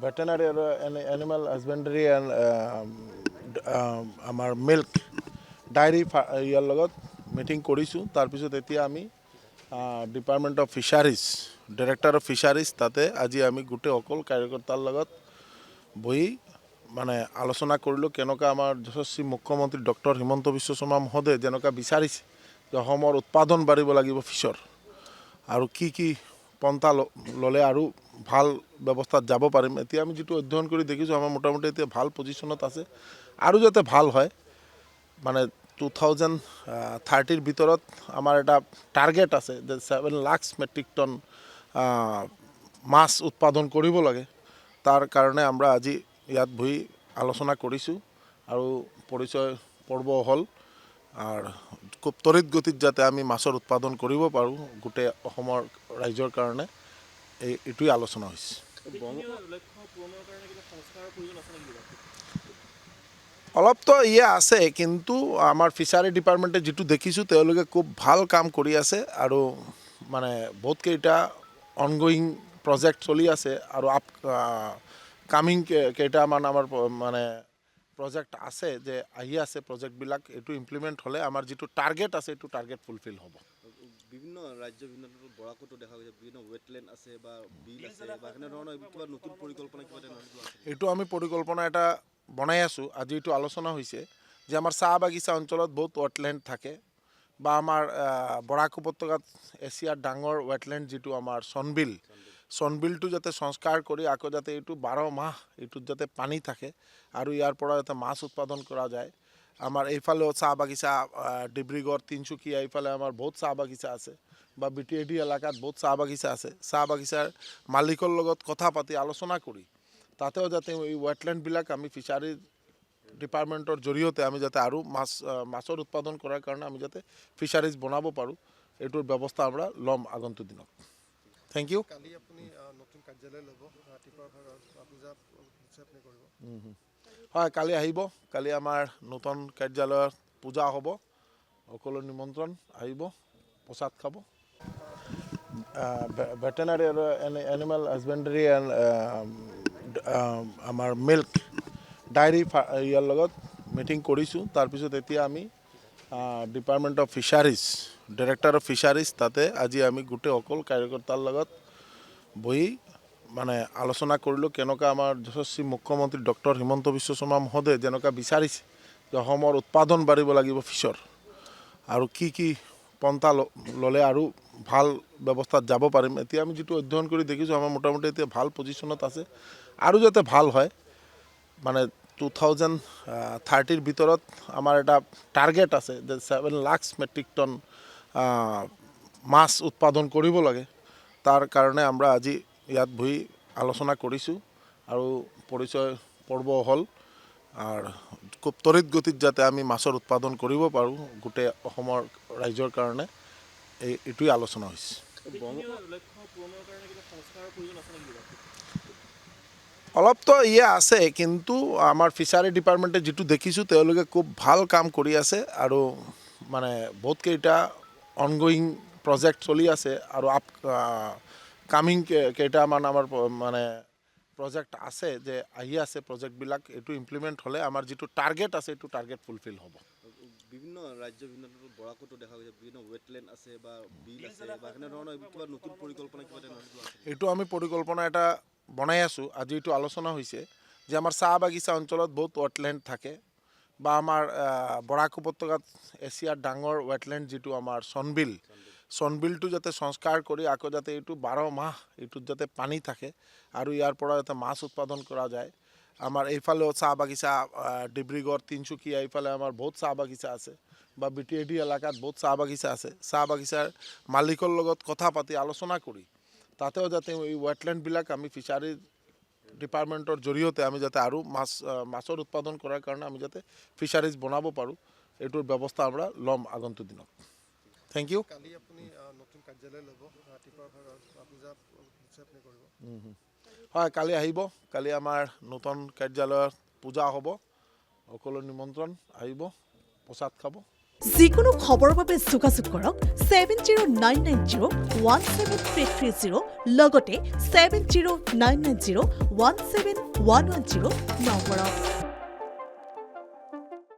Veterinary আৰু animal হাজবেণ্ডাৰী and আমাৰ milk diary ইয়াৰ লগত মিটিং কৰিছোঁ। তাৰপিছত এতিয়া আমি department of fisheries director of fisheries তাতে আজি আমি গোটেই অকল কাৰ্যকৰ্তাৰ লগত বহি মানে আলোচনা কৰিলোঁ। কেনেকুৱা আমাৰ যশস্বী মুখ্যমন্ত্ৰী ডক্টৰ হিমন্ত বিশ্ব শৰ্মা মহোদয়ে যেনেকুৱা বিচাৰিছে যে অসমৰ উৎপাদন বাঢ়িব লাগিব ফিছৰ, আৰু কি পন্থা ল'লে আৰু ভাল ব্যৱস্থাত যাব পাৰিম। এতিয়া আমি যিটো অধ্যয়ন কৰি দেখিছোঁ আমাৰ মোটামুটি এতিয়া ভাল পজিশ্যনত আছে, আৰু যাতে ভাল হয় মানে 2030 ভিতৰত আমাৰ এটা টাৰ্গেট আছে যে 7 লাখ মেট্ৰিক টন মাছ উৎপাদন কৰিব লাগে। তাৰ কাৰণে আমৰা আজি ইয়াত বহি আলোচনা কৰিছোঁ আৰু পৰিচয় পৰ্ব হ'ল আৰু খুব তৰিত গতিত যাতে আমি মাছৰ উৎপাদন কৰিব পাৰোঁ গোটেই অসমৰ ৰাইজৰ কাৰণে এইটোৱে আলোচনা হৈছে। অলপতো আছে, কিন্তু আমাৰ ফিচাৰী ডিপাৰ্টমেণ্টে যিটো দেখিছোঁ তেওঁলোকে খুব ভাল কাম কৰি আছে আৰু মানে বহুতকেইটা অনগয়িং প্ৰজেক্ট চলি আছে আৰু কামিং কেইটামান আমাৰ মানে প্ৰজেক্ট আছে যে আহি আছে। প্ৰজেক্টবিলাক এইটো ইমপ্লিমেণ্ট হ'লে আমাৰ যিটো টাৰ্গেট আছে এইটো টাৰ্গেট ফুলফিল হ'ব। বিভিন্ন ৰাজ্য বিভিন্ন বৰাকতো দেখা গৈছে, বিভিন্ন ৱেটলেণ্ড আছে বা বিল আছে বা এনেধৰণৰ কিবা নতুন পৰিকল্পনা কিবা তেনেধৰণৰ এইটো আমি পৰিকল্পনা এটা বনাই আছোঁ। আজি এইটো আলোচনা হৈছে যে আমাৰ চাহ বাগিচা অঞ্চলত বহুত ৱেটলেণ্ড থাকে বা আমাৰ বৰাক উপত্যকাত এছিয়াৰ ডাঙৰ ৱেটলেণ্ড যিটো আমাৰ চনবিলটো যাতে সংস্কাৰ কৰি আকৌ যাতে এইটো 12 মাহ এইটোত যাতে পানী থাকে আৰু ইয়াৰ পৰা যাতে মাছ উৎপাদন কৰা যায়। আমাৰ এইফালেও চাহ বাগিচা ডিব্ৰুগড় তিনিচুকীয়া এইফালে আমাৰ বহুত চাহ বাগিচা আছে বা BTAD এলেকাত বহুত চাহ বাগিচা আছে। চাহ বাগিচাৰ মালিকৰ লগত কথা পাতি আলোচনা কৰি তাতেও যাতে এই ৱেটলেণ্ডবিলাক আমি ফিচাৰী ডিপাৰ্টমেণ্টৰ জৰিয়তে আমি যাতে আৰু মাছৰ উৎপাদন কৰাৰ কাৰণে আমি যাতে ফিচাৰিজ বনাব পাৰোঁ এইটোৰ ব্যৱস্থা আমৰা ল'ম আগন্তুক দিনত। Thank U. কালি আপুনি নতুন কাৰ্যালয় ল'ব, ৰাতিপুৱা পূজা আপুনি কৰিব। হয়, কালি আহিব। কালি আমাৰ নতুন কাৰ্যালয়ৰ পূজা হ'ব, সকলো নিমন্ত্ৰণ আহিব, প্ৰসাদ খাব। ভেটেনাৰি আৰু এনিমেল হাজবেণ্ডাৰী এণ্ড আমাৰ মিল্ক ডায়েৰী ইয়াৰ লগত মিটিং কৰিছোঁ। তাৰপিছত এতিয়া আমি department of fisheries director of fisheries তাতে আজি আমি গোটেই অকল কাৰ্যকৰ্তাৰ লগত বহি মানে আলোচনা কৰিলোঁ। কেনেকুৱা আমাৰ যশস্বী মুখ্যমন্ত্ৰী ডক্টৰ হিমন্ত বিশ্ব শৰ্মা মহোদয়ে যেনেকুৱা বিচাৰিছে যে অসমৰ উৎপাদন বাঢ়িব লাগিব ফিছৰ, আৰু কি পন্থা ল'লে আৰু ভাল ব্যৱস্থাত যাব পাৰিম। এতিয়া আমি যিটো অধ্যয়ন কৰি দেখিছোঁ আমাৰ মোটামুটি এতিয়া ভাল পজিশ্যনত আছে, আৰু যাতে ভাল হয় মানে 2030 ভিতৰত আমাৰ এটা টাৰ্গেট আছে যে 7 লাখ মেট্ৰিক টন মাছ উৎপাদন কৰিব লাগে। তাৰ কাৰণে আমৰা আজি ইয়াত বহি আলোচনা কৰিছোঁ আৰু পৰিচয় পৰ্ব হ'ল আৰু খুব তৰিত গতিত যাতে আমি মাছৰ উৎপাদন কৰিব পাৰোঁ গোটেই অসমৰ ৰাইজৰ কাৰণে এইটোৱে আলোচনা হৈছে। অলপতো আছে, কিন্তু আমাৰ ফিচাৰী ডিপাৰ্টমেণ্টে যিটো দেখিছোঁ তেওঁলোকে খুব ভাল কাম কৰি আছে আৰু মানে বহুতকেইটা অনগয়িং প্ৰজেক্ট চলি আছে আৰু কামিং কেইটামান আমাৰ মানে প্ৰজেক্ট আছে যে আহি আছে। প্ৰজেক্টবিলাক এইটো ইমপ্লিমেণ্ট হ'লে আমাৰ যিটো টাৰ্গেট আছে এইটো টাৰ্গেট ফুলফিল হ'ব। বিভিন্ন ৰাজ্য বিভিন্ন বৰাকতো দেখা গৈছে, বিভিন্ন ৱেটলেণ্ড আছে বা বিল আছে বা এনেধৰণৰ কিবা নতুন পৰিকল্পনা কিবা তেনেধৰণৰ এইটো আমি পৰিকল্পনা এটা বনাই আছোঁ। আজি এইটো আলোচনা হৈছে যে আমাৰ চাহ বাগিচা অঞ্চলত বহুত ৱেটলেণ্ড থাকে বা আমাৰ বৰাক উপত্যকাত এছিয়াৰ ডাঙৰ ৱেটলেণ্ড যিটো আমাৰ চনবিলটো যাতে সংস্কাৰ কৰি আকৌ যাতে এইটো 12 মাহ এইটোত যাতে পানী থাকে আৰু ইয়াৰ পৰা যাতে মাছ উৎপাদন কৰা যায়। আমাৰ এইফালেও চাহ বাগিচা ডিব্ৰুগড় তিনিচুকীয়া এইফালে আমাৰ বহুত চাহ বাগিচা আছে বা BTAD এলেকাত বহুত চাহ বাগিচা আছে। চাহ বাগিচাৰ মালিকৰ লগত কথা পাতি আলোচনা কৰি তাতেও যাতে এই ৱেটলেণ্ডবিলাক আমি ফিচাৰী ডিপাৰ্টমেণ্টৰ জৰিয়তে আমি যাতে আৰু মাছৰ উৎপাদন কৰাৰ কাৰণে আমি যাতে ফিচাৰিজ বনাব পাৰোঁ এইটোৰ ব্যৱস্থা আমৰা ল'ম আগন্তুক দিনত। Thank U. কালি আপুনি নতুন কাৰ্যালয় ল'ব, ৰাতিপুৱা পূজা আপুনি কৰিব। হয়, কালি আহিব। কালি আমাৰ নতুন কাৰ্যালয়ৰ পূজা হ'ব, সকলো নিমন্ত্ৰণ আহিব, প্ৰসাদ খাব। যিকোনো খবৰৰ বাবে যোগাযোগ কৰক 7099017330 লগতে 7099017110 নম্বৰত।